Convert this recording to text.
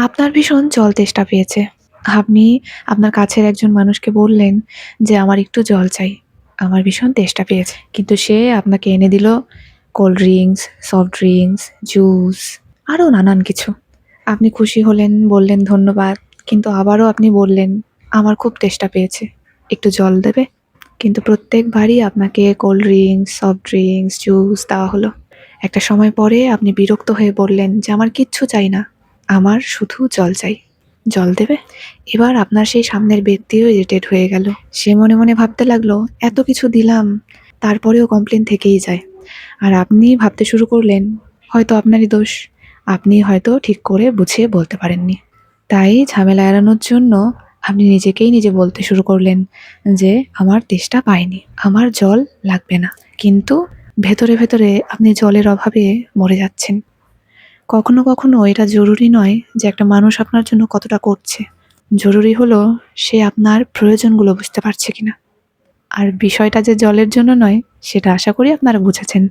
আপনার ভীষণ জল তেষ্টা পেয়েছে। আপনি আপনার কাছের একজন মানুষকে বললেন যে, "আমার একটু জল চাই। আমার ভীষণ তেষ্টা পেয়েছে।" কিন্তু সে আপনাকে এনে দিল cold drinks, soft drinks, juice আরও নানান কিছু। আপনি খুশি হলেন, বললেন ধন্যবাদ। কিন্তু আবারও আপনি বললেন, "আমার খুব তেষ্টা পেয়েছে। একটু জল দেবে?" কিন্তু প্রত্যেকবারই আপনাকে cold drinks, soft drinks, juice দেওয়া হলো। একটা সময় পরে আপনি বিরক্ত হয়ে বললেন যে, "আমার কিচ্ছু চাই না। আমার শুধু জল চাই। জল দেবে?" এবার আপনার সেই সামনের ব্যক্তিও ইরিটেট হয়ে গেল। সে মনে মনে ভাবতে লাগলো, এত কিছু দিলাম, তারপরেও কমপ্লেন থেকেই যায়। আর আপনি ভাবতে শুরু করলেন, হয়তো আপনারই দোষ। আপনি হয়তো ঠিক করে বুঝিয়ে বলতে পারেননি। তাই ঝামেলা এড়ানোর জন্য আপনি নিজেকেই নিজে বলতে শুরু করলেন যে, "আমার তেষ্টা পায়নি। আমার জল লাগবে না।" কিন্তু ভেতরে, ভেতরে আপনি জলের অভাবে মরে যাচ্ছেন। কখনো, কখনো এটা জরুরি নয় যে একটা মানুষ আপনার জন্য কতটা করছে। জরুরি হলো সে আপনার প্রয়োজনগুলো বুঝতে পারছে কিনা। আর বিষয়টা যে জলের জন্য নয়, সেটা আশা করি আপনারা বুঝেছেন।